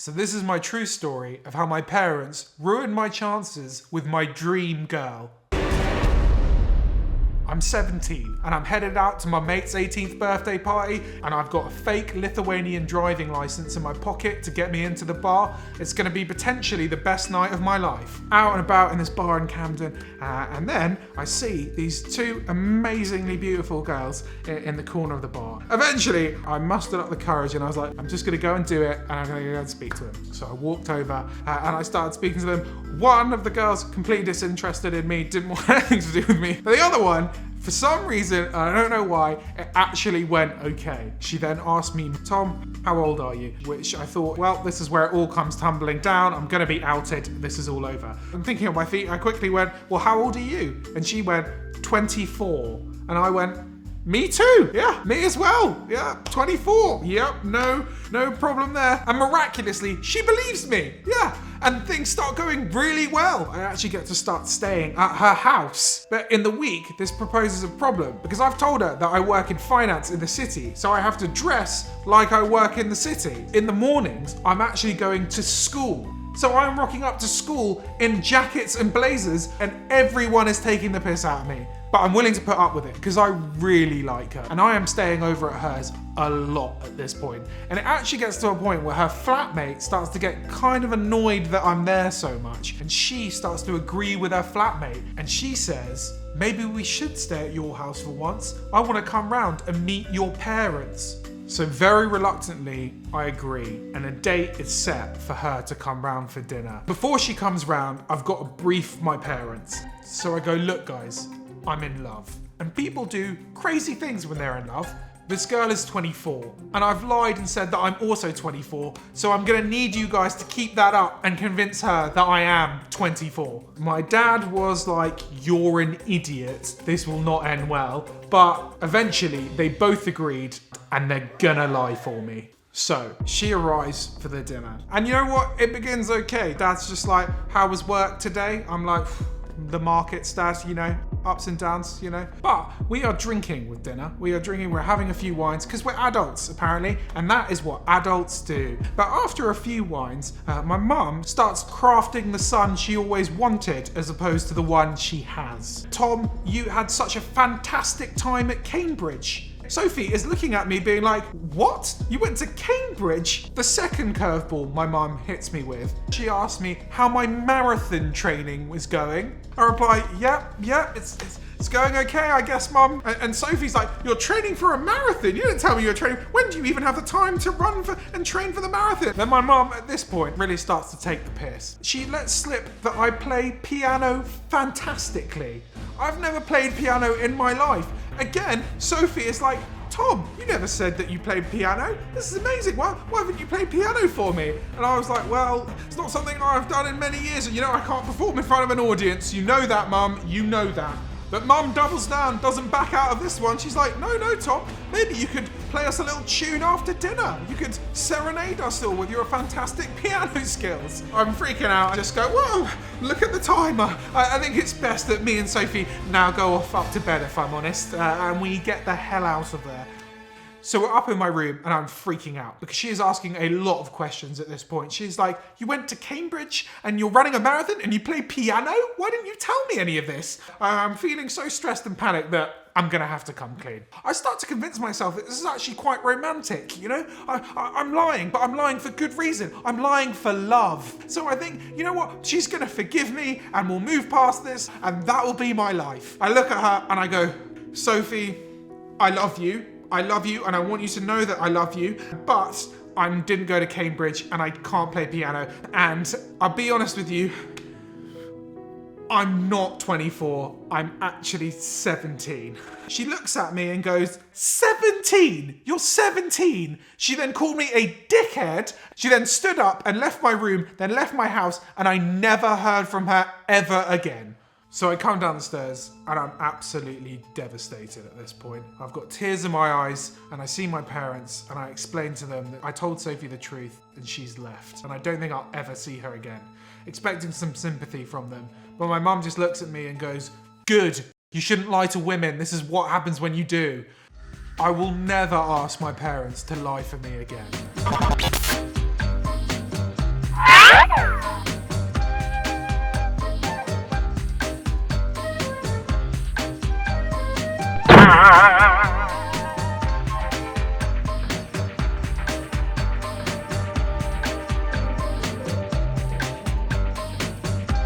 So this is my true story of how my parents ruined my chances with my dream girl. I'm 17 and I'm headed out to my mate's 18th birthday party, and I've got a fake Lithuanian driving license in my pocket to get me into the bar. It's going to be potentially the best night of my life. Out and about in this bar in Camden, and then I see these two amazingly beautiful girls in the corner of the bar. Eventually, I mustered up the courage and I was like, I'm just going to go and do it, and I'm going to go and speak to them. So I walked over and I started speaking to them. One of the girls, completely disinterested in me, didn't want anything to do with me. But the other one, for some reason, I don't know why, it actually went okay. She then asked me, Tom, how old are you? Which I thought, well, this is where it all comes tumbling down. I'm going to be outed. This is all over. I'm thinking on my feet. I quickly went, well, how old are you? And she went, 24. And I went, me too. Yeah, me as well. Yeah, 24. Yep, no problem there. And miraculously, she believes me. Yeah. And things start going really well. I actually get to start staying at her house. But in the week, this proposes a problem because I've told her that I work in finance in the city, so I have to dress like I work in the city. In the mornings, I'm actually going to school. So I'm rocking up to school in jackets and blazers, and everyone is taking the piss out of me. But I'm willing to put up with it because I really like her. And I am staying over at hers a lot at this point. And it actually gets to a point where her flatmate starts to get kind of annoyed that I'm there so much. And she starts to agree with her flatmate. And she says, maybe we should stay at your house for once. I want to come round and meet your parents. So very reluctantly, I agree, and a date is set for her to come round for dinner. Before she comes round, I've got to brief my parents. So I go, look guys, I'm in love. And people do crazy things when they're in love. This girl is 24, and I've lied and said that I'm also 24, so I'm gonna need you guys to keep that up and convince her that I am 24. My dad was like, you're an idiot, this will not end well, but eventually they both agreed and they're gonna lie for me. So she arrives for the dinner. And you know what? It begins okay. Dad's just like, how was work today? I'm like, the markets, Dad, you know, ups and downs, you know. But we are drinking with dinner. We're having a few wines because we're adults apparently, and that is what adults do. But after a few wines, my mum starts crafting the son she always wanted as opposed to the one she has. Tom, you had such a fantastic time at Cambridge. Sophie is looking at me being like, what? You went to Cambridge? The second curveball my mum hits me with. She asked me how my marathon training was going. I reply, yep, it's going okay, I guess, Mum. And Sophie's like, you're training for a marathon? You didn't tell me you were training. When do you even have the time to run and train for the marathon? Then my mum, at this point, really starts to take the piss. She lets slip that I play piano fantastically. I've never played piano in my life. Again, Sophie is like, Tom, you never said that you played piano. This is amazing. Why haven't you played piano for me? And I was like, well, it's not something I've done in many years. And you know, I can't perform in front of an audience. You know that, Mum. You know that. But Mum doubles down, doesn't back out of this one. She's like, no, Tom, maybe you could play us a little tune after dinner. You could serenade us all with your fantastic piano skills. I'm freaking out. I just go, whoa, look at the timer. I think it's best that me and Sophie now go off up to bed, if I'm honest, and we get the hell out of there. So we're up in my room and I'm freaking out because she is asking a lot of questions at this point. She's like, you went to Cambridge and you're running a marathon and you play piano? Why didn't you tell me any of this? I'm feeling so stressed and panicked that I'm gonna have to come clean. I start to convince myself that this is actually quite romantic, you know? I'm lying, but I'm lying for good reason. I'm lying for love. So I think, you know what? She's gonna forgive me and we'll move past this and that will be my life. I look at her and I go, Sophie, I love you and I want you to know that I love you, but I didn't go to Cambridge and I can't play piano. And I'll be honest with you, I'm not 24, I'm actually 17. She looks at me and goes, 17? You're 17? She then called me a dickhead. She then stood up and left my room, then left my house, and I never heard from her ever again. So I come down the stairs and I'm absolutely devastated at this point. I've got tears in my eyes and I see my parents and I explain to them that I told Sophie the truth and she's left. And I don't think I'll ever see her again, expecting some sympathy from them. But my mum just looks at me and goes, good, you shouldn't lie to women. This is what happens when you do. I will never ask my parents to lie for me again. Bye.